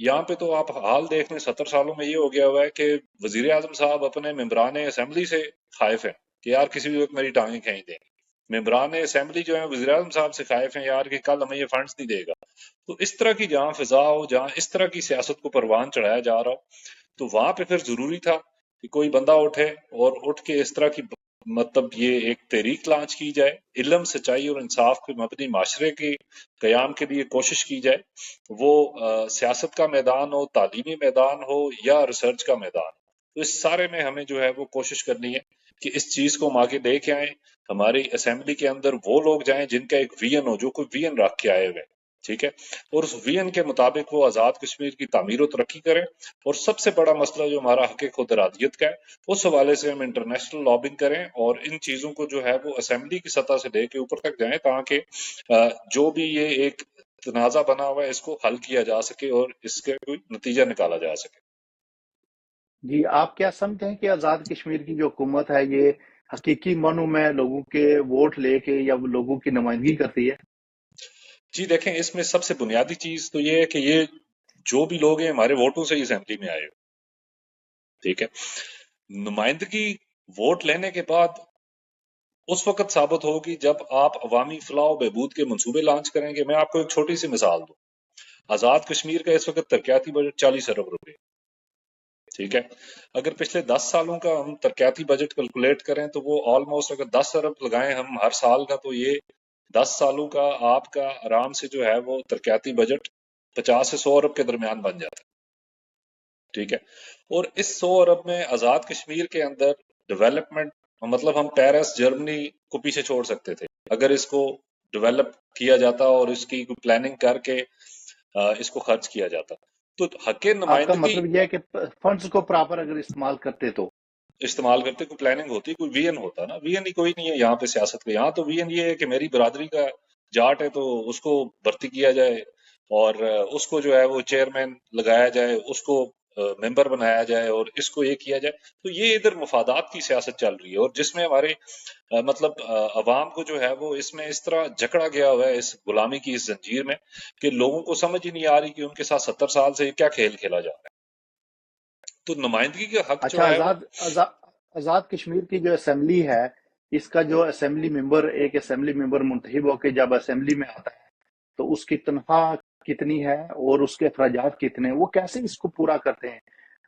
یہاں پہ تو آپ حال دیکھ لیں 70 سالوں میں یہ ہو گیا ہوا ہے کہ وزیر اعظم صاحب اپنے ممبران اسمبلی سے خائف ہیں کہ یار کسی بھی وقت میری ٹانگیں کھینچ دیں گے، ممبران اسمبلی جو ہیں وزیر اعظم صاحب سے خائف ہیں یار کہ کل ہمیں یہ فنڈز نہیں دے گا۔ تو اس طرح کی جہاں فضا ہو، جہاں اس طرح کی سیاست کو پروان چڑھایا جا رہا ہو، تو وہاں پہ پھر ضروری تھا کہ کوئی بندہ اٹھے اور اٹھ کے اس طرح کی مطلب یہ ایک تحریک لانچ کی جائے، علم، سچائی اور انصاف پہ مبنی معاشرے کے قیام کے لیے کوشش کی جائے، وہ سیاست کا میدان ہو، تعلیمی میدان ہو یا ریسرچ کا میدان ہو۔ تو اس سارے میں ہمیں جو ہے وہ کوشش کرنی ہے کہ اس چیز کو ہم آگے لے کے آئیں، ہماری اسمبلی کے اندر وہ لوگ جائیں جن کا ایک ویژن ہو، جو کوئی ویژن رکھ کے آئے ہوئے، ٹھیک ہے، اور اس ویژن کے مطابق وہ آزاد کشمیر کی تعمیر و ترقی کریں۔ اور سب سے بڑا مسئلہ جو ہمارا حق خود ارادیت کا ہے، اس حوالے سے ہم انٹرنیشنل لابنگ کریں اور ان چیزوں کو جو ہے وہ اسمبلی کی سطح سے لے کے اوپر تک جائیں، تاکہ جو بھی یہ ایک تنازع بنا ہوا ہے اس کو حل کیا جا سکے اور اس کے کوئی نتیجہ نکالا جا سکے۔ جی، آپ کیا سمجھتے ہیں کہ آزاد کشمیر کی جو حکومت ہے یہ حقیقی معنوں میں لوگوں کے ووٹ لے کے یا لوگوں کی نمائندگی کرتی ہے؟ جی دیکھیں، اس میں سب سے بنیادی چیز تو یہ ہے کہ یہ جو بھی لوگ ہیں ہمارے ووٹوں سے اسمبلی میں آئے، ٹھیک ہے، نمائندگی ووٹ لینے کے بعد اس وقت ثابت ہوگی جب آپ عوامی فلاح و بہبود کے منصوبے لانچ کریں گے۔ میں آپ کو ایک چھوٹی سی مثال دوں، آزاد کشمیر کا اس وقت ترقیاتی بجٹ 40 ارب روپے، ٹھیک ہے، اگر پچھلے 10 سالوں کا ہم ترقیاتی بجٹ کیلکولیٹ کریں تو وہ آلموسٹ، اگر 10 ارب لگائیں ہم ہر سال کا، تو یہ 10 سالوں کا آپ کا آرام سے جو ہے وہ ترقیاتی بجٹ 50 سے 100 ارب کے درمیان بن جاتا ہے، ٹھیک ہے۔ اور اس 100 ارب میں آزاد کشمیر کے اندر ڈیولپمنٹ، مطلب ہم پیرس، جرمنی کو پیچھے چھوڑ سکتے تھے اگر اس کو ڈیولپ کیا جاتا اور اس کی پلاننگ کر کے اس کو خرچ کیا جاتا۔ تو حق آپ کا نمائندگی مطلب یہ ہے کہ فنڈز کو پراپر اگر استعمال کرتے تو؟ استعمال کرتے، کوئی پلاننگ ہوتی، کوئی وی این ہوتا نا، وی این ہی کوئی نہیں ہے یہاں پہ سیاست کا۔ یہاں تو وی این یہ ہے کہ میری برادری کا جاٹ ہے تو اس کو بھرتی کیا جائے اور اس کو جو ہے وہ چیئرمین لگایا جائے، اس کو ممبر بنایا جائے اور اس کو یہ کیا جائے۔ تو یہ ادھر مفادات کی سیاست چل رہی ہے، اور جس میں ہمارے مطلب عوام کو جو ہے وہ اس میں اس طرح جکڑا گیا ہوا ہے اس غلامی کی اس زنجیر میں کہ لوگوں کو سمجھ ہی نہیں آ رہی کہ ان کے ساتھ 70 سال سے کیا کھیل کھیلا جا رہا ہے۔ تو نمائندگی کا حق اچھا، جو ہے وہ، آزاد کشمیر کی جو اسمبلی ہے، اس کا جو اسمبلی ممبر، ایک اسمبلی ممبر منتخب ہو کے جب اسمبلی میں آتا ہے تو اس کی تنخواہ کتنی ہے اور اس کے اخراجات کتنے ہیں؟ وہ کیسے اس کو پورا کرتے ہیں؟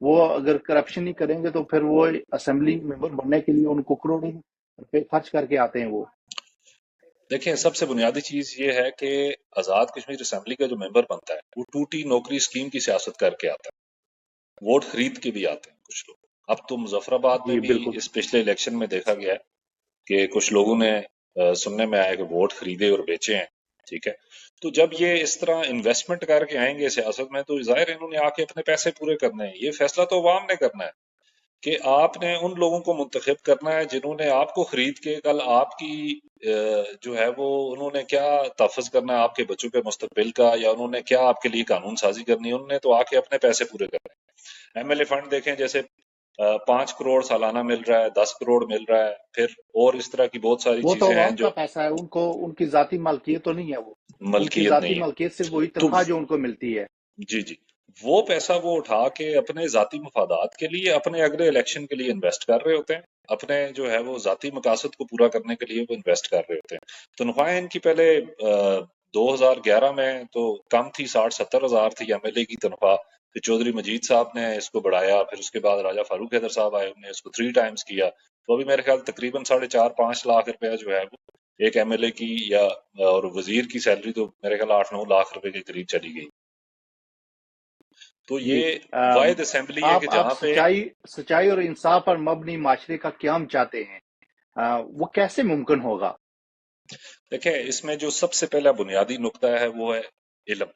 وہ اگر کرپشن نہیں کریں گے تو پھر وہ اسمبلی ممبر بننے کے لیے ان کو کروڑوں روپے خرچ کر کے آتے ہیں وہ۔ دیکھیں سب سے بنیادی چیز یہ ہے کہ آزاد کشمیر اسمبلی کا جو ممبر بنتا ہے وہ ٹوٹی نوکری اسکیم کی سیاست کر کے آتا ہے، ووٹ خرید کے بھی آتے ہیں کچھ لوگ۔ اب تو مظفر آباد میں جی بھی بالکل۔ اس پچھلے الیکشن میں دیکھا گیا ہے کہ کچھ لوگوں نے سننے میں آیا کہ ووٹ خریدے اور بیچے ہیں، ٹھیک ہے۔ تو جب یہ اس طرح انویسٹمنٹ کر کے آئیں گے سیاست میں تو ظاہر انہوں نے آ کے اپنے پیسے پورے کرنے ہیں۔ یہ فیصلہ تو عوام نے کرنا ہے کہ آپ نے ان لوگوں کو منتخب کرنا ہے جنہوں نے آپ کو خرید کے کل آپ کی جو ہے وہ انہوں نے کیا تحفظ کرنا ہے آپ کے بچوں کے مستقبل کا، یا انہوں نے کیا آپ کے لیے قانون سازی کرنی ہے۔ انہوں نے تو آ کے اپنے پیسے پورے کرنے ہیں۔ ایم ایل اے فنڈ دیکھیں، جیسے 5 کروڑ سالانہ مل رہا ہے، 10 کروڑ مل رہا ہے، پھر اور اس طرح کی بہت ساری وہ تو چیزیں ہیں عوام جو کا پیسہ ہے، ان کو ان کی ذاتی ملکیت تو نہیں ہے وہ۔ ان کی ملکیت ذاتی نہیں ہے۔ ملکیت صرف وہی تو تنخواہ جو ان کو ملتی ہے۔ جی جی، وہ پیسہ وہ اٹھا کے اپنے ذاتی مفادات کے لیے، اپنے اگلے الیکشن کے لیے انویسٹ کر رہے ہوتے ہیں، اپنے جو ہے وہ ذاتی مقاصد کو پورا کرنے کے لیے وہ انویسٹ کر رہے ہوتے ہیں۔ تنخواہیں ان کی پہلے 2011 میں تو کم تھی، 60-70 ہزار تھی ایم ایل اے کی تنخواہ۔ پھر چودھری مجید صاحب نے اس کو بڑھایا، پھر اس کے بعد راجہ فاروق حیدر صاحب آئے، انہوں نے اس کو 3 ٹائمز کیا۔ تو ابھی میرے خیال تقریباً 4.5-5 لاکھ روپیہ جو ہے وہ ایک ایم ایل اے کی یا اور وزیر کی سیلری تو میرے خیال 8-9 لاکھ روپے کے قریب چلی گئی۔ تو جی، یہ واحد اسمبلی ہے کہ آپ جہاں پہ، سچائی اور انصاف پر مبنی معاشرے کا قیام چاہتے ہیں، وہ کیسے ممکن ہوگا؟ دیکھیں اس میں جو سب سے پہلا بنیادی نقطہ ہے وہ ہے علم۔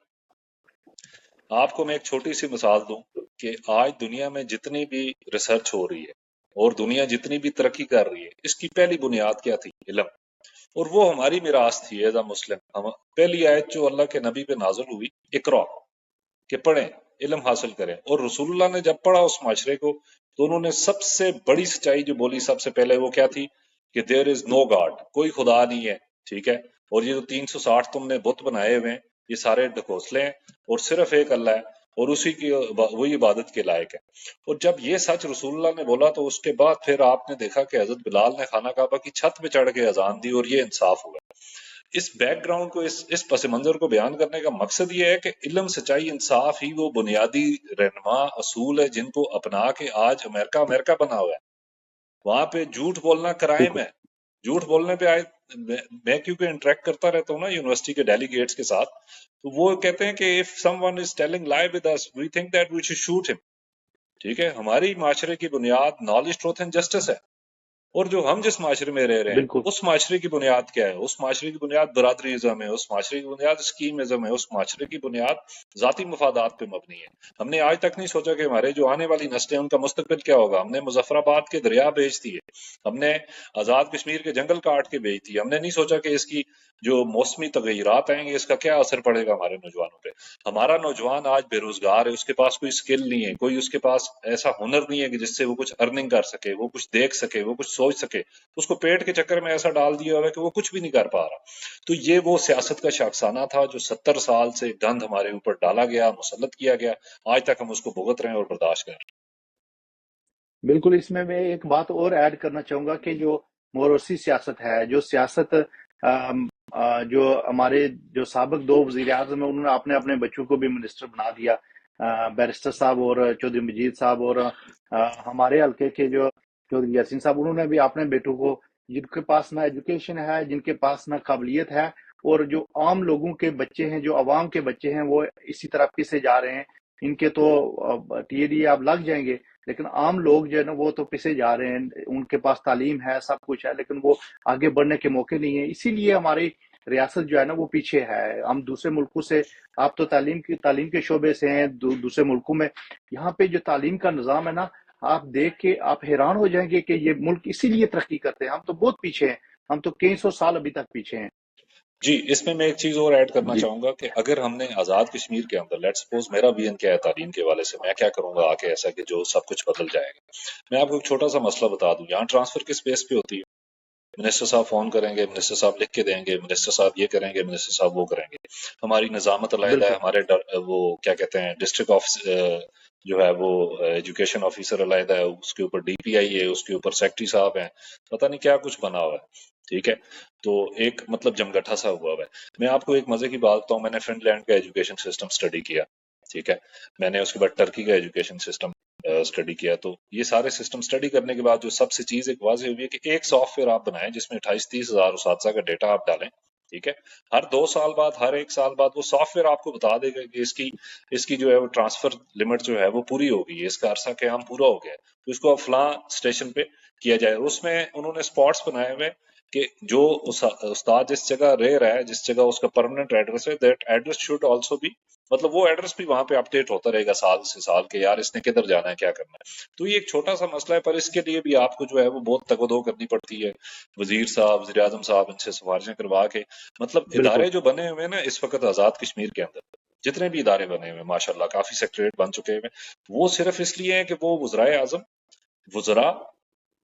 آپ کو میں ایک چھوٹی سی مثال دوں کہ آج دنیا میں جتنی بھی ریسرچ ہو رہی ہے اور دنیا جتنی بھی ترقی کر رہی ہے، اس کی پہلی بنیاد کیا تھی؟ علم۔ اور وہ ہماری میراث تھی ایز اے مسلم۔ پہلی آیت جو اللہ کے نبی پہ نازل ہوئی، اقرا، کہ پڑھیں، علم حاصل کریں۔ اور رسول اللہ نے جب پڑھا اس معاشرے کو تو انہوں نے سب سے بڑی سچائی جو بولی سب سے پہلے وہ کیا تھی؟ کہ دیر از نو گاڈ، کوئی خدا نہیں ہے، ٹھیک ہے، اور یہ جو 360 تم نے بت بنائے ہوئے ہیں یہ سارے ڈھکوسلے ہیں، اور صرف ایک اللہ ہے۔ اور اسی کی وہی عبادت کے لائق ہے۔ اور جب یہ سچ رسول اللہ نے بولا تو اس کے بعد پھر آپ نے دیکھا کہ حضرت بلال نے خانہ کعبہ کی چھت پہ چڑھ کے اذان دی، اور یہ انصاف ہوا۔ اس بیک گراؤنڈ کو، اس پس منظر کو بیان کرنے کا مقصد یہ ہے کہ علم، سچائی، انصاف ہی وہ بنیادی رہنما اصول ہے جن کو اپنا کے آج امریکہ امریکہ بنا ہوا ہے۔ وہاں پہ جھوٹ بولنا کرائم بالکل ہے۔ جھوٹ بولنے پہ آئے، میں کیونکہ انٹریکٹ کرتا رہتا ہوں نا یونیورسٹی کے ڈیلیگیٹس کے ساتھ، تو وہ کہتے ہیں کہ if someone is telling lie with us we think that we should shoot him۔ ٹھیک ہے، ہماری معاشرے کی بنیاد نالج، ٹروتھ اینڈ جسٹس ہے، اور جو ہم جس معاشرے میں رہ رہے ہیں بالکل اس معاشرے کی بنیاد کیا ہے؟ اس معاشرے کی بنیاد برادری ازم ہے، اس معاشرے کی بنیاد اسکیم ازم ہے، اس معاشرے کی بنیاد ذاتی مفادات پہ مبنی ہے۔ ہم نے آج تک نہیں سوچا کہ ہمارے جو آنے والی نسلیں ان کا مستقبل کیا ہوگا۔ ہم نے مظفر آباد کے دریا بیچ دیے، ہم نے آزاد کشمیر کے جنگل کاٹ کے بیچ دیے، ہم نے نہیں سوچا کہ اس کی جو موسمی تغیرات آئیں گے اس کا کیا اثر پڑے گا ہمارے نوجوانوں پہ۔ ہمارا نوجوان آج بے روزگار ہے، اس کے پاس کوئی اسکل نہیں ہے، کوئی اس کے پاس ایسا ہنر نہیں ہے کہ جس سے وہ کچھ ارننگ کر سکے، وہ کچھ دیکھ سکے، وہ کچھ سوچ سکے۔ اس کو پیٹ کے چکر میں ایسا ڈال دیا ہوا ہے کہ وہ کچھ بھی نہیں کر پا رہا۔ تو یہ وہ سیاست کا شاخسانہ تھا جو 70 سال سے گند ہمارے اوپر ڈالا گیا، مسلط کیا گیا، آج تک ہم اس کو بھگت رہے ہیں اور برداشت کر رہے بالکل، اس میں ایک بات اور ایڈ کرنا چاہوں گا کہ جو موروثی سیاست ہے، جو سیاست جو ہمارے جو سابق دو وزیر اعظم ہیں انہوں نے اپنے اپنے بچوں کو بھی منسٹر بنا دیا، بیرسٹر صاحب اور چودھری مجید صاحب، اور ہمارے حلقے کے جو چودھری یاسین صاحب، انہوں نے بھی اپنے بیٹوں کو، جن کے پاس نہ ایجوکیشن ہے، جن کے پاس نہ قابلیت ہے، اور جو عام لوگوں کے بچے ہیں، جو عوام کے بچے ہیں، وہ اسی طرح پیچھے جا رہے ہیں۔ ان کے تو ٹی اے ڈی آپ لگ جائیں گے، لیکن عام لوگ جو ہے نا وہ تو پیچھے جا رہے ہیں۔ ان کے پاس تعلیم ہے، سب کچھ ہے، لیکن وہ آگے بڑھنے کے موقع نہیں ہیں۔ اسی لیے ہماری ریاست جو ہے نا وہ پیچھے ہے۔ ہم دوسرے ملکوں سے، آپ تو تعلیم کے شعبے سے ہیں، دوسرے ملکوں میں یہاں پہ جو تعلیم کا نظام ہے نا، آپ دیکھ کے آپ حیران ہو جائیں گے کہ یہ ملک اسی لیے ترقی کرتے ہیں۔ ہم تو بہت پیچھے ہیں، ہم تو کئی سو سال ابھی تک پیچھے ہیں۔ جی، اس میں ایک چیز اور ایڈ کرنا جی چاہوں گا کہ اگر ہم نے آزاد کشمیر کے اندر، لیٹ سپوز میرا ویژن کیا ہے تعلیم کے حوالے سے، میں کیا کروں گا آ کے ایسا کہ جو سب کچھ بدل جائے گا۔ میں آپ کو ایک چھوٹا سا مسئلہ بتا دوں، یہاں ٹرانسفر کس بیس پہ ہوتی ہے؟ منسٹر صاحب فون کریں گے، منسٹر صاحب لکھ کے دیں گے، منسٹر صاحب یہ کریں گے، منسٹر صاحب وہ کریں گے۔ ہماری نظامت علیحدہ ہے، بالکل ہمارے وہ کیا کہتے ہیں ڈسٹرکٹ آفس جو ہے وہ ایجوکیشن آفیسر علیحدہ ہے، اس کے اوپر ڈی پی آئی ہے، اس کے اوپر سیکٹری صاحب ہیں، پتہ نہیں کیا کچھ بنا ہوا ہے۔ ٹھیک ہے، تو ایک مطلب جمگٹھا سا ہوا ہوا ہے۔ میں آپ کو ایک مزے کی بات بتاؤں، میں نے فن لینڈ کا ایجوکیشن سسٹم اسٹڈی کیا، ٹھیک ہے، میں نے اس کے بعد ٹرکی کا ایجوکیشن سسٹم اسٹڈی کیا۔ تو یہ سارے سسٹم اسٹڈی کرنے کے بعد جو سب سے چیز ایک واضح ہوئی ہے کہ ایک سافٹ ویئر آپ بنائیں جس میں 28-30 ہزار اساتذہ کا ڈیٹا آپ ڈالیں، ٹھیک ہے، ہر 2 سال بعد، ہر 1 سال بعد وہ سافٹ ویئر آپ کو بتا دے گا کہ اس کی جو ہے وہ ٹرانسفر لمٹ جو ہے وہ پوری ہو گئی ہے، اس کا عرصہ قیام پورا ہو گیا ہے، تو اس کو اب فلاں اسٹیشن پہ کیا جائے۔ اس میں انہوں نے اسپاٹس بنائے ہوئے کہ جو استاد جس جگہ رہ رہا ہے، جس جگہ اس کا پرماننٹ ایڈریس ہے، دیٹ ایڈریس شوڈ آلسو بھی، مطلب وہ ایڈریس بھی وہاں پہ اپڈیٹ ہوتا رہے گا سال سے سال کے، یار اس نے کدھر جانا ہے، کیا کرنا ہے۔ تو یہ ایک چھوٹا سا مسئلہ ہے، پر اس کے لیے بھی آپ کو جو ہے وہ بہت تگ و دو کرنی پڑتی ہے۔ وزیر صاحب، وزیر اعظم صاحب ان سے سفارشیں کروا کے، مطلب بالکل ادارے جو بنے ہوئے ہیں نا اس وقت آزاد کشمیر کے اندر، جتنے بھی ادارے بنے ہوئے ہیں ماشاءاللہ کافی سیکٹریٹ بن چکے ہوئے ہیں، وہ صرف اس لیے ہیں کہ وہ وزرائے اعظم، وزراء،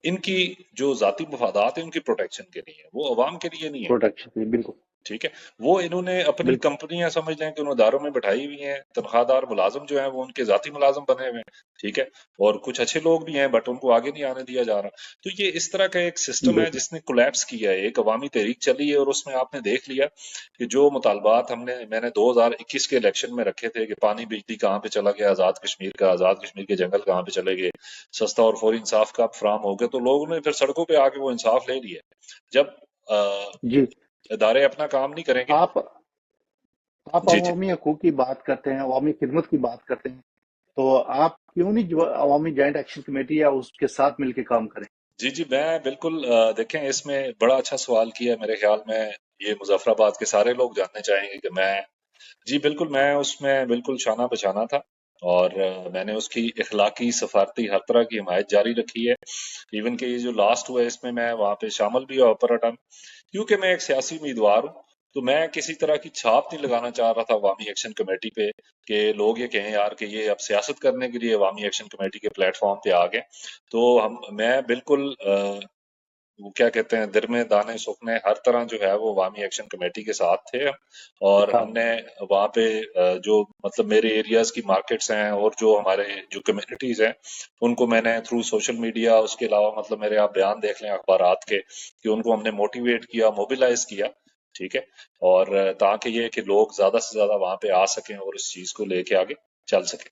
ان کی جو ذاتی مفادات ہیں ان کی پروٹیکشن کے لیے ہیں، وہ عوام کے لیے نہیں ہے۔ پروٹیکشن، بالکل ٹھیک ہے، وہ انہوں نے اپنی بالکل کمپنیاں سمجھ لیں کہ انہوں اداروں میں بٹھائی ہوئی ہیں، تنخواہ دار ملازم جو ہیں وہ ان کے ذاتی ملازم بنے ہوئے ہیں، ٹھیک ہے، اور کچھ اچھے لوگ بھی ہیں بٹ ان کو آگے نہیں آنے دیا جا رہا۔ تو یہ اس طرح کا ایک سسٹم ہے بالکل جس نے کولیپس کیا ہے، ایک عوامی تحریک چلی ہے، اور اس میں آپ نے دیکھ لیا کہ جو مطالبات میں نے 2021 کے الیکشن میں رکھے تھے کہ پانی بجلی کہاں پہ چلا گیا آزاد کشمیر کا، آزاد کشمیر کے جنگل کہاں پہ چلے گئے، سستا اور فوری انصاف کا فراہم ہو گیا، تو لوگوں نے پھر سڑکوں پہ آ کے وہ انصاف لے لیا۔ جب جی۔ ادارے اپنا کام نہیں کریں گے۔ آپ جی جی عوامی حقوق کی بات کرتے ہیں، عوامی خدمت کی بات کرتے ہیں، تو آپ کیوں نہیں جو عوامی جوائنٹ ایکشن کمیٹی ہے اس کے ساتھ مل کے کام کریں؟ جی جی، میں بالکل دیکھیں اس میں بڑا اچھا سوال کیا، میرے خیال میں یہ مظفر آباد کے سارے لوگ جاننے چاہیں گے کہ میں، جی بالکل، میں اس میں بالکل شانہ بشانہ تھا، اور میں نے اس کی اخلاقی، سفارتی، ہر طرح کی حمایت جاری رکھی ہے۔ ایون کہ یہ جو لاسٹ ہوا ہے اس میں وہاں پہ شامل بھی ہوا پر اٹم، کیونکہ میں ایک سیاسی امیدوار ہوں، تو میں کسی طرح کی چھاپ نہیں لگانا چاہ رہا تھا عوامی ایکشن کمیٹی پہ کہ لوگ یہ کہیں یار کہ یہ اب سیاست کرنے کے لیے عوامی ایکشن کمیٹی کے پلیٹ فارم پہ آ گئے۔ تو میں بالکل وہ کیا کہتے ہیں در میں دانے سوکھنے ہر طرح جو ہے وہ عوامی ایکشن کمیٹی کے ساتھ تھے ہم، اور اچھا، ہم نے وہاں پہ جو مطلب میرے ایریاز کی مارکیٹس ہیں اور جو ہمارے جو کمیونٹیز ہیں ان کو میں نے تھرو سوشل میڈیا، اس کے علاوہ مطلب میرے آپ بیان دیکھ لیں اخبارات کے، کہ ان کو ہم نے موٹیویٹ کیا، موبیلائز کیا، ٹھیک ہے، اور تاکہ یہ کہ لوگ زیادہ سے زیادہ وہاں پہ آ سکیں اور اس چیز کو لے کے آگے چل سکیں۔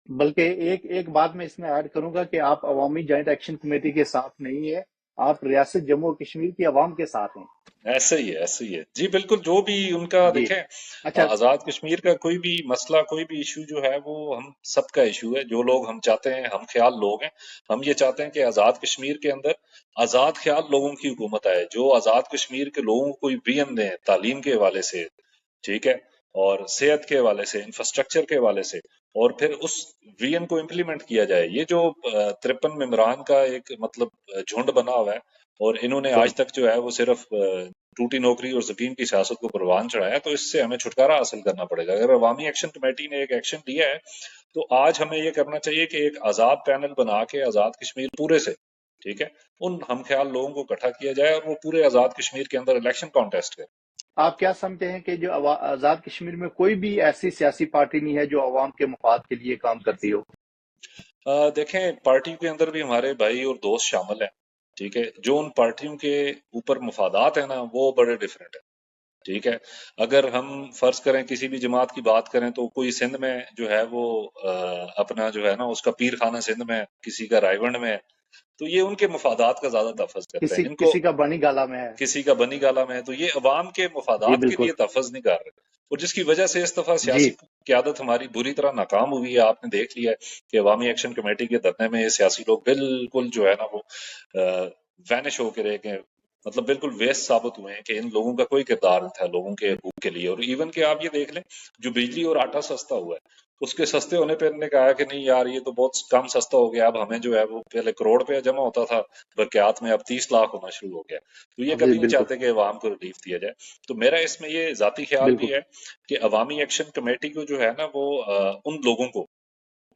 بلکہ ایک بات میں اس میں ایڈ کروں گا کہ آپ عوامی جوائنٹ ایکشن کمیٹی کے ساتھ نہیں ہے، آپ ریاست جموں و کشمیر کی عوام کے ساتھ ہیں۔ ایسے ہی ہے، ایسے ہی ہے جی، بالکل، جو بھی ان کا جی، دیکھیں اچھا، آزاد کشمیر کا کوئی بھی مسئلہ، کوئی بھی ایشو جو ہے وہ ہم سب کا ایشو ہے، جو لوگ ہم چاہتے ہیں، ہم خیال لوگ ہیں، ہم یہ چاہتے ہیں کہ آزاد کشمیر کے اندر آزاد خیال لوگوں کی حکومت آئے، جو آزاد کشمیر کے لوگوں کو کوئی ویژن دیں، تعلیم کے حوالے سے، ٹھیک ہے، اور صحت کے حوالے سے، انفراسٹرکچر کے حوالے سے، اور پھر اس ویژن کو امپلیمنٹ کیا جائے۔ یہ جو 53 ممبران کا ایک مطلب جھنڈ بنا ہوا ہے، اور انہوں نے آج تک جو ہے وہ صرف ٹوٹی نوکری اور زکیم کی سیاست کو پروان چڑھایا، تو اس سے ہمیں چھٹکارا حاصل کرنا پڑے گا۔ اگر عوامی ایکشن کمیٹی نے ایک ایکشن لیا ہے تو آج ہمیں یہ کرنا چاہیے کہ ایک آزاد پینل بنا کے آزاد کشمیر پورے سے، ٹھیک ہے، ان ہم خیال لوگوں کو اکٹھا کیا جائے اور وہ پورے آزاد کشمیر کے اندر الیکشن کانٹیسٹ کرے۔ آپ کیا سمجھتے ہیں کہ جو آزاد کشمیر میں کوئی بھی ایسی سیاسی پارٹی نہیں ہے جو عوام کے مفاد کے لیے کام کرتی ہو؟ دیکھیں، پارٹی کے اندر بھی ہمارے بھائی اور دوست شامل ہیں، ٹھیک ہے، جو ان پارٹیوں کے اوپر مفادات ہیں نا وہ بڑے ڈفرینٹ ہیں، ٹھیک ہے۔ اگر ہم فرض کریں کسی بھی جماعت کی بات کریں تو کوئی سندھ میں جو ہے وہ اپنا جو ہے نا اس کا پیر خانہ سندھ میں، کسی کا رائے گنج میں ہے، تو یہ ان کے مفادات کا زیادہ تحفظ کرتے ہیں، ان کو کسی کا بانی گالا میں ہے۔ کسی کا بنی گالا میں ہے، تو یہ عوام کے جی مفادات کے بالکل، لیے تحفظ نہیں کر رہے، اور جس کی وجہ سے اس دفعہ جی سیاسی قیادت ہماری بری طرح ناکام ہوئی ہے۔ آپ نے دیکھ لیا ہے کہ عوامی ایکشن کمیٹی کے دھرنے میں یہ سیاسی لوگ بالکل جو ہے نا وہ وینش ہو کے رہ گئے، مطلب بالکل ویسٹ ثابت ہوئے ہیں، کہ ان لوگوں کا کوئی کردار نہیں تھا لوگوں کے حقوق کے لیے۔ اور ایون کہ آپ یہ دیکھ لیں، جو بجلی اور آٹا سستا ہوا ہے، اس کے سستے ہونے پہ انہوں نے کہا کہ نہیں یار یہ تو بہت کم سستا ہو گیا، اب ہمیں جو ہے وہ پہلے کروڑ روپیہ جمع ہوتا تھا برکیات میں، اب 30 لاکھ ہونا شروع ہو گیا۔ تو یہ جی کبھی نہیں بالکل چاہتے کہ عوام کو ریلیف دیا جائے۔ تو میرا اس میں یہ ذاتی خیال بالکل بھی ہے کہ عوامی ایکشن کمیٹی کو جو ہے نا وہ ان لوگوں کو،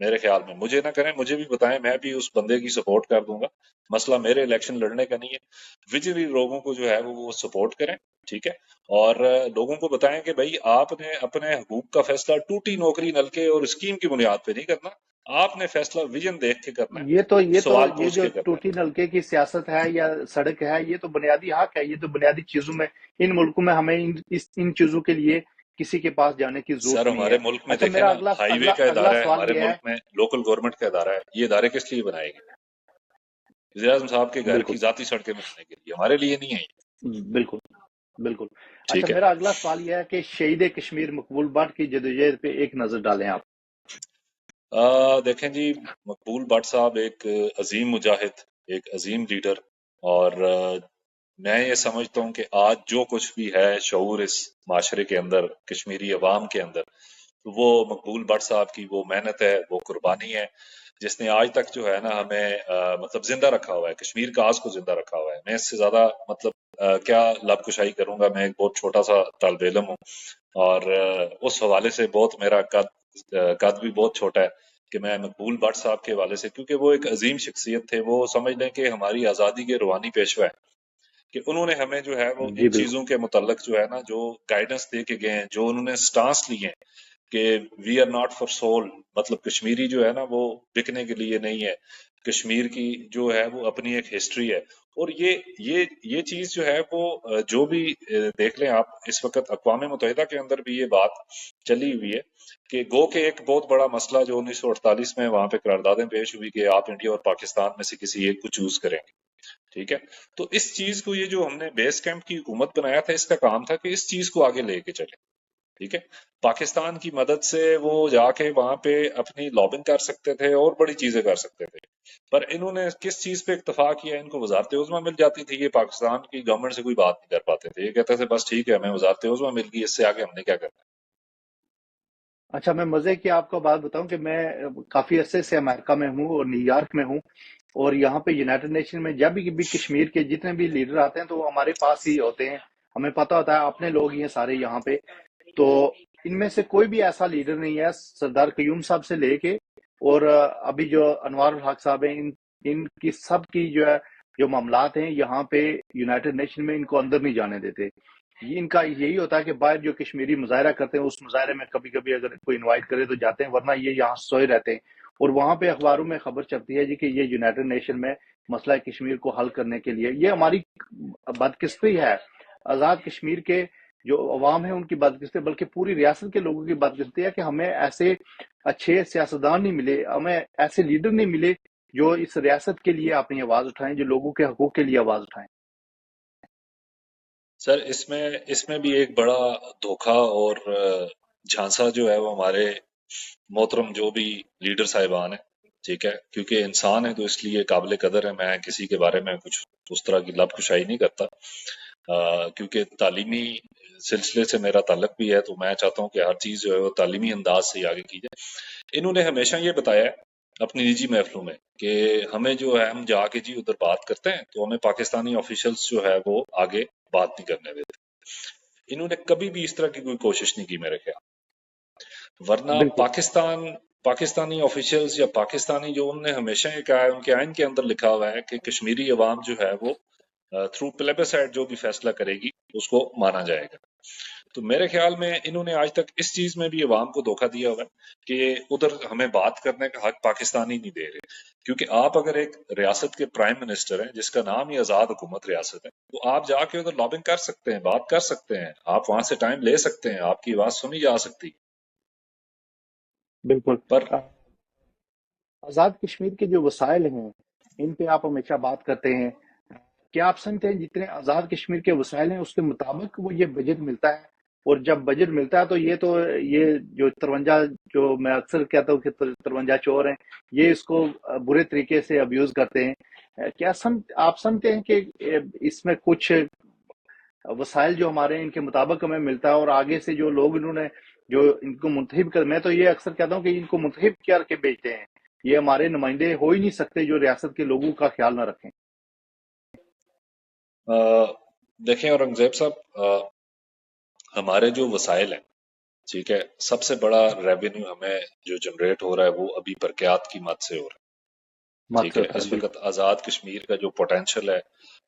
میرے خیال میں مجھے نہ کریں، مجھے بھی بتائیں، میں بھی اس بندے کی سپورٹ کر دوں گا، مسئلہ میرے الیکشن لڑنے کا نہیں ہے، وجری لوگوں کو جو ہے وہ سپورٹ کریں، ٹھیک ہے، اور لوگوں کو بتائیں کہ بھائی آپ نے اپنے حقوق کا فیصلہ ٹوٹی نوکری، نلکے اور اسکیم کی بنیاد پہ نہیں کرنا، آپ نے فیصلہ ویژن دیکھ کے کرنا ہے، سوال یہ پوچھ جو کے کرنا ٹوٹی نلکے کی سیاست ہے یا سڑک ہے، یہ تو بنیادی حق ہے، یہ تو بنیادی چیزوں میں ان ملکوں میں ہمیں ان چیزوں کے لیے کسی کے پاس جانے کی ہے۔ سر ضرورت نہیں ہے۔ ہمارے ملک میں اچھا، دیکھیں میرا نا، ہائی وے کا اگلا ادارہ ہے، سوال ہمارے یہ ہے۔ ملک میں لوکل گورنمنٹ کا ادارہ ہے، یہ ادارے کس لیے بنائے گئے؟ وزیر اعظم صاحب کے گھر بالکل کی ذاتی سڑکیں بنانے کے لیے، ہمارے لیے نہیں ہے یہ۔ بالکل بالکل اچھا، ٹھیک ہے، میرا اگلا سوال یہ ہے کہ شہید کشمیر مقبول بٹ کی جدوجہد پہ ایک نظر ڈالیں آپ۔ دیکھیں جی، مقبول بٹ صاحب ایک عظیم مجاہد، ایک عظیم لیڈر، اور میں یہ سمجھتا ہوں کہ آج جو کچھ بھی ہے شعور اس معاشرے کے اندر، کشمیری عوام کے اندر، تو وہ مقبول بٹ صاحب کی وہ محنت ہے، وہ قربانی ہے، جس نے آج تک جو ہے نا ہمیں مطلب زندہ رکھا ہوا ہے، کشمیر کا آج کو زندہ رکھا ہوا ہے۔ میں اس سے زیادہ مطلب کیا لب کشائی کروں گا، میں ایک بہت چھوٹا سا طالب علم ہوں، اور اس حوالے سے بہت میرا قد بھی بہت چھوٹا ہے کہ میں مقبول بٹ صاحب کے حوالے سے، کیونکہ وہ ایک عظیم شخصیت تھے، وہ سمجھ لیں کہ ہماری آزادی کے روحانی پیشوا ہے، کہ انہوں نے ہمیں جو ہے وہ جی ان بالکل، چیزوں کے متعلق جو ہے نا جو گائیڈنس دے کے گئے ہیں، جو انہوں نے سٹانس لیے ہیں کہ we are not for sale, مطلب کشمیری جو ہے نا وہ بکنے کے لیے نہیں ہے، کشمیر کی جو ہے وہ اپنی ایک ہسٹری ہے۔ اور یہ چیز جو ہے وہ جو بھی دیکھ لیں آپ، اس وقت اقوام متحدہ کے اندر بھی یہ بات چلی ہوئی ہے کہ گو کہ ایک بہت بڑا مسئلہ جو 1948 میں وہاں پہ قراردادیں پیش ہوئی کہ آپ انڈیا اور پاکستان میں سے کسی ایک کو چوز کریں گے، ٹھیک ہے، تو اس چیز کو یہ جو ہم نے بیس کیمپ کی حکومت بنایا تھا، اس کا کام تھا کہ اس چیز کو آگے لے کے چلے، ٹھیک ہے، پاکستان کی مدد سے وہ جا کے وہاں پہ اپنی لابنگ کر سکتے تھے اور بڑی چیزیں کر سکتے تھے، پر انہوں نے کس چیز پہ اکتفا کیا؟ ان کو وزارت عظمیٰ مل جاتی تھی، یہ پاکستان کی گورنمنٹ سے کوئی بات نہیں کر پاتے تھے، یہ کہتے تھے بس ٹھیک ہے ہمیں وزارت عظمیٰ مل گئی، اس سے آگے ہم نے کیا کرنا اچھا، میں مزے کی آپ کو بات بتاؤں کہ میں کافی عرصے سے امریکہ میں ہوں اور نیو یارک میں ہوں، اور یہاں پہ یونائٹڈ نیشن میں جب بھی کشمیر کے جتنے بھی لیڈر آتے ہیں تو وہ ہمارے پاس ہی ہوتے ہیں، ہمیں پتہ ہوتا ہے اپنے لوگ ہی ہیں سارے یہاں پہ۔ تو ان میں سے کوئی بھی ایسا لیڈر نہیں ہے، سردار قیوم صاحب سے لے کے اور ابھی جو انوار الحق صاحب ہیں، ان کی سب کی جو ہے جو معاملات ہیں یہاں پہ یونائٹڈ نیشن میں ان کو اندر نہیں جانے دیتے. یہ ان کا یہی ہوتا ہے کہ باہر جو کشمیری مظاہرہ کرتے ہیں اس مظاہرے میں کبھی کبھی اگر کوئی انوائٹ کرے تو جاتے ہیں، ورنہ یہ یہاں سوئے رہتے ہیں. اور وہاں پہ اخباروں میں خبر چلتی ہے جی کہ یہ یونائٹڈ نیشن میں مسئلہ کشمیر کو حل کرنے کے لیے. یہ ہماری بدقسمتی ہے، آزاد کشمیر کے جو عوام ہیں ان کی بدقسمتی، بلکہ پوری ریاست کے لوگوں کی بدقسمتی ہے کہ ہمیں ایسے اچھے سیاستدان نہیں ملے، ہمیں ایسے لیڈر نہیں ملے جو اس ریاست کے لیے اپنی آواز اٹھائیں، جو لوگوں کے حقوق کے لیے آواز اٹھائیں. سر اس میں بھی ایک بڑا دھوکا اور جھانسا جو ہے وہ ہمارے محترم جو بھی لیڈر صاحبان ہیں، ٹھیک ہے، کیونکہ انسان ہے تو اس لیے قابل قدر ہے. میں کسی کے بارے میں کچھ اس طرح کی لب کشائی نہیں کرتا، کیونکہ تعلیمی سلسلے سے میرا تعلق بھی ہے، تو میں چاہتا ہوں کہ ہر چیز جو ہے وہ تعلیمی انداز سے ہی آگے کی جائے. انہوں نے ہمیشہ یہ بتایا ہے اپنی نجی محفلوں میں کہ ہمیں جو ہے ہم جا کے جی ادھر بات کرتے ہیں تو ہمیں پاکستانی آفیشلز جو ہے وہ آگے بات نہیں کرنے دیتے. انہوں نے کبھی بھی اس طرح کی کوئی کوشش نہیں کی میرے خیال، ورنہ بالکل پاکستانی آفیشلز یا پاکستانی جو انہوں نے ہمیشہ یہ کہا ہے، ان کے آئین کے اندر لکھا ہوا ہے کہ کشمیری عوام جو ہے وہ تھرو پلیبسائٹ جو بھی فیصلہ کرے گی اس کو مانا جائے گا. تو میرے خیال میں انہوں نے آج تک اس چیز میں بھی عوام کو دھوکہ دیا ہوا ہے کہ ادھر ہمیں بات کرنے کا حق پاکستانی نہیں دے رہے. کیونکہ آپ اگر ایک ریاست کے پرائم منسٹر ہیں جس کا نام ہی آزاد حکومت ریاست ہے، تو آپ جا کے ادھر لابنگ کر سکتے ہیں، بات کر سکتے ہیں، آپ وہاں سے ٹائم لے سکتے ہیں، آپ کی آواز سنی جا سکتی. بالکل. پر آزاد کشمیر کے جو وسائل ہیں ان پہ آپ ہمیشہ بات کرتے ہیں. کیا آپ سمجھتے ہیں جتنے آزاد کشمیر کے وسائل ہیں اس کے مطابق وہ یہ بجٹ ملتا ہے؟ اور جب بجٹ ملتا ہے تو یہ جو 53 جو میں اکثر کہتا ہوں کہ 53 چور ہیں، یہ اس کو برے طریقے سے ابیوز کرتے ہیں. کیا آپ سمجھتے ہیں کہ اس میں کچھ وسائل جو ہمارے ان کے مطابق ہمیں ملتا ہے، اور آگے سے جو لوگ انہوں نے جو ان کو منتخب کر، میں تو یہ اکثر کہتا ہوں کہ ان کو منتخب کر کے بیچتے ہیں، یہ ہمارے نمائندے ہو ہی نہیں سکتے جو ریاست کے لوگوں کا خیال نہ رکھیں. دیکھیں اورنگزیب صاحب، ہمارے جو وسائل ہیں، ٹھیک ہے، سب سے بڑا ریونیو ہمیں جو جنریٹ ہو رہا ہے وہ ابھی برقیات کی مد سے ہو رہا ہے. ٹھیک مت ہے، ہوتا ہے اس بالکل. وقت آزاد کشمیر کا جو پوٹینشل ہے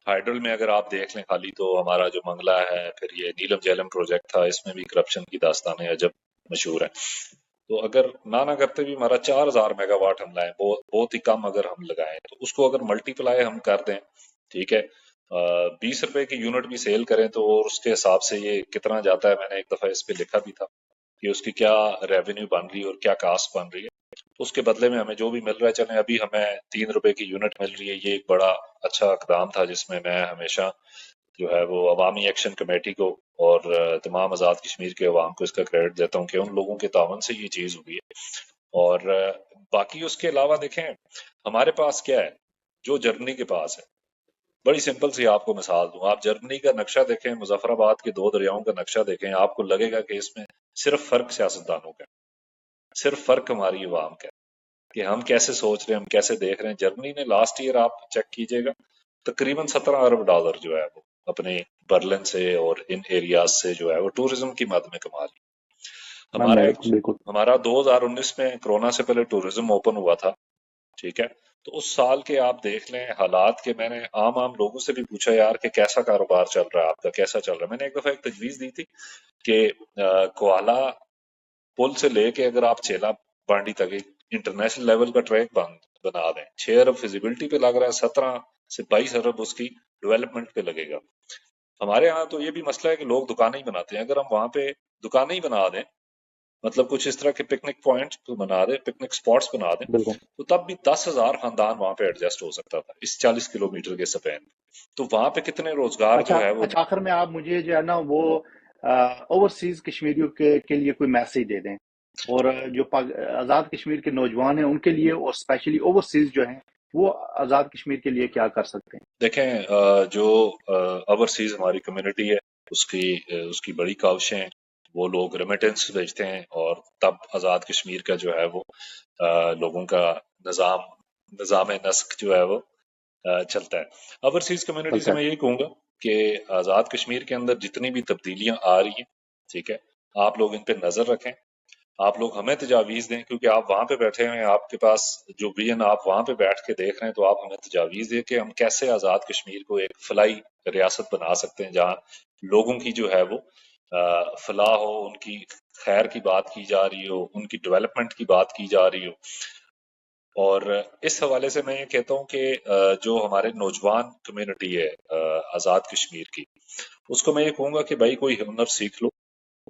ہائیڈرل میں اگر آپ دیکھ لیں خالی، تو ہمارا جو منگلہ ہے، پھر یہ نیلم جیلم پروجیکٹ تھا، اس میں بھی کرپشن کی داستانیں عجب مشہور ہیں. تو اگر نہ کرتے بھی ہمارا 4000 میگا واٹ ہم لائیں، بہت ہی کم اگر ہم لگائیں، تو اس کو اگر ملٹی پلائی ہم کر دیں، ٹھیک ہے، 20 روپے کی یونٹ بھی سیل کریں تو اس کے حساب سے یہ کتنا جاتا ہے. میں نے ایک دفعہ اس پہ لکھا بھی تھا کہ اس کی کیا ریونیو بن رہی ہے اور کیا کاسٹ بن رہی ہے. تو اس کے بدلے میں ہمیں جو بھی مل رہا ہے، چلیں ابھی ہمیں 3 روپے کی یونٹ مل رہی ہے، یہ ایک بڑا اچھا اقدام تھا جس میں میں ہمیشہ جو ہے وہ عوامی ایکشن کمیٹی کو اور تمام آزاد کشمیر کے عوام کو اس کا کریڈٹ دیتا ہوں کہ ان لوگوں کے تعاون سے یہ چیز ہوئی ہے. اور باقی اس کے علاوہ دیکھیں ہمارے پاس کیا ہے جو جرمنی کے پاس ہے. بڑی سمپل سی آپ کو مثال دوں، آپ جرمنی کا نقشہ دیکھیں، مظفر آباد کے 2 دریاؤں کا نقشہ دیکھیں، آپ کو لگے گا کہ اس میں صرف فرق سیاستدانوں کا ہے، صرف فرق ہماری عوام کا ہے کہ ہم کیسے سوچ رہے ہیں، ہم کیسے دیکھ رہے ہیں. جرمنی نے لاسٹ ایئر آپ چیک کیجئے گا تقریباً 17 ارب ڈالر جو ہے وہ اپنے برلن سے اور ان ایریاز سے جو ہے وہ ٹورزم کی مد میں کما لی. بالکل ہمارا 2019 میں کرونا سے پہلے ٹورزم اوپن ہوا تھا، ٹھیک ہے، تو اس سال کے آپ دیکھ لیں حالات کے. میں نے عام لوگوں سے بھی پوچھا یار کہ کیسا کاروبار چل رہا ہے آپ کا، کیسا چل رہا ہے. میں نے ایک دفعہ ایک تجویز دی تھی کہ کوالہ پل سے لے کے اگر آپ چیلا بانڈی تک ایک انٹرنیشنل لیول کا ٹریک بنا دیں، 6 ارب فیزیبلٹی پہ لگ رہا ہے، 17 سے 22 ارب اس کی ڈیولپمنٹ پہ لگے گا. ہمارے ہاں تو یہ بھی مسئلہ ہے کہ لوگ دکانیں ہی بناتے ہیں. اگر ہم وہاں پہ دکانیں ہی بنا دیں، مطلب کچھ اس طرح کے پکنک پوائنٹ بنا دیں، پکنک سپاٹس بنا دیں، بالکل. تو تب بھی 10,000 خاندان وہاں پہ ایڈجسٹ ہو سکتا تھا اس 40 کلومیٹر کے سپین میں. تو وہاں پہ کتنے روزگار جو ہے وہ. اچھا آخر میں آپ مجھے جو ہے نا وہ اوورسیز کشمیریوں کے لیے کوئی میسج دے دیں، اور جو آزاد کشمیر کے نوجوان ہیں ان کے لیے، اور اسپیشلی اوورسیز جو ہیں وہ آزاد کشمیر کے لیے کیا کر سکتے ہیں؟ دیکھیں جو اوورسیز ہماری کمیونٹی ہے اس کی بڑی کاوشیں ہیں. وہ لوگ ریمیٹنس بھیجتے ہیں اور تب آزاد کشمیر کا جو ہے وہ لوگوں کا نظام نسق جو ہے وہ چلتا ہے. اوورسیز کمیونٹی سے چلتا میں ہے. یہی کہوں گا کہ آزاد کشمیر کے اندر جتنی بھی تبدیلیاں آ رہی ہیں، ٹھیک ہے، آپ لوگ ان پہ نظر رکھیں. آپ لوگ ہمیں تجاویز دیں، کیونکہ آپ وہاں پہ بیٹھے ہوئے ہیں، آپ کے پاس جو ویژن آپ وہاں پہ بیٹھ کے دیکھ رہے ہیں، تو آپ ہمیں تجاویز دیں کہ ہم کیسے آزاد کشمیر کو ایک فلاحی ریاست بنا سکتے ہیں، جہاں لوگوں کی جو ہے وہ فلاح ہو، ان کی خیر کی بات کی جا رہی ہو، ان کی ڈیولپمنٹ کی بات کی جا رہی ہو۔ اور اس حوالے سے میں یہ کہتا ہوں کہ جو ہمارے نوجوان کمیونٹی ہے آزاد کشمیر کی، اس کو میں یہ کہوں گا کہ بھائی کوئی ہنر سیکھ لو،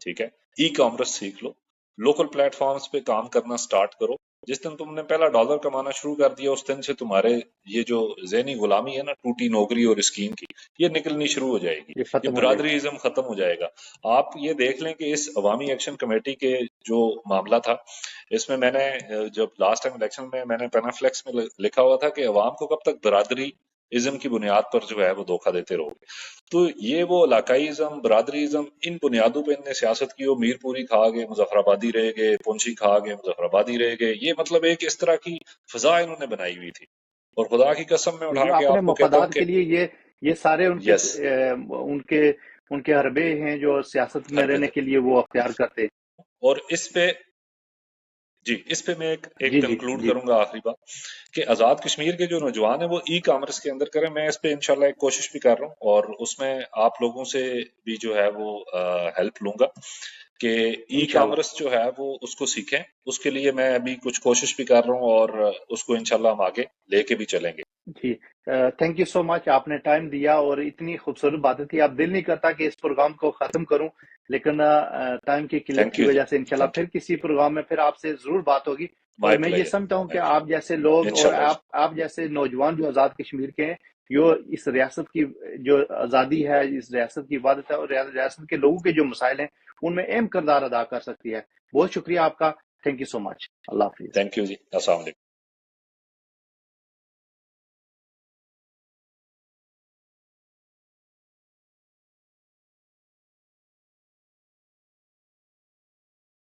ٹھیک ہے، ای کامرس سیکھ لو، لوکل پلیٹ فارمز پہ کام کرنا سٹارٹ کرو۔ جس دن تم نے پہلا ڈالر کمانا شروع کر دیا، اس دن سے تمہارے یہ جو ذہنی غلامی ہے نا، ٹوٹی نوکری اور اسکیم کی، یہ نکلنی شروع ہو جائے گی، یہ یہ ختم ہو جائے برادری ازم ختم ہو جائے گا۔ آپ یہ دیکھ لیں کہ اس عوامی ایکشن کمیٹی کے جو معاملہ تھا، اس میں نے جب لاسٹ ٹائم الیکشن میں نے پینافلیکس میں لکھا ہوا تھا کہ عوام کو کب تک برادری ازم کی بنیاد پر جو ہے وہ دھوکہ دیتے رہو گے۔ تو یہ وہ علاقائی ازم، برادری ازم، ان بنیادوں پہ ان نے سیاست کی، وہ میر پوری کھا گئے مظفر آبادی رہ گئے، پونچھی کھا گئے مظفر آبادی رہ گئے، یہ مطلب ایک اس طرح کی فضا انہوں نے بنائی ہوئی تھی۔ اور خدا کی قسم میں اٹھا جو کے اپنے آپ کو کہتا ہوں مفادات کہ کے لیے یہ سارے یس، ان کے ان کے حربے ہیں جو سیاست میں ہر پہ رہنے ہے۔ کے لیے وہ اختیار کرتے ہیں۔ اور اس پہ اس پہ میں ایک جی جی کنکلوڈ جی کروں گا آخری بات، کہ آزاد کشمیر کے جو نوجوان ہیں وہ ای کامرس کے اندر کریں۔ میں اس پہ انشاءاللہ ایک کوشش بھی کر رہا ہوں، اور اس میں آپ لوگوں سے بھی جو ہے وہ ہیلپ لوں گا کہ ای انشاءاللہ کامرس جو ہے وہ اس کو سیکھیں۔ اس کے لیے میں ابھی کچھ کوشش بھی کر رہا ہوں، اور اس کو انشاءاللہ ہم آگے لے کے بھی چلیں گے۔ جی، تھینک یو سو مچ، آپ نے ٹائم دیا اور اتنی خوبصورت باتیں تھی۔ اب دل نہیں کرتا کہ اس پروگرام کو ختم کروں، لیکن ٹائم کی قلت تھینک کی یو جی، وجہ سے انشاءاللہ تھینک پھر یو، کسی پروگرام میں پھر آپ سے ضرور بات ہوگی۔ اور مائی میں یہ پلیجر، سمجھتا ہوں کہ مائی آپ جیسے لوگ پلیجر، اور انشاءاللہ جی۔ آپ جیسے نوجوان جو آزاد کشمیر کے ہیں، جو اس ریاست کی جو آزادی ہے، اس ریاست کی عبادت ہے، اور ریاست کے لوگوں کے جو مسائل ہیں ان میں اہم کردار ادا کر سکتی ہے۔ بہت شکریہ آپ کا، تھینک یو سو مچ، اللہ حافظ۔ تھینک یو جی، السلام علیکم۔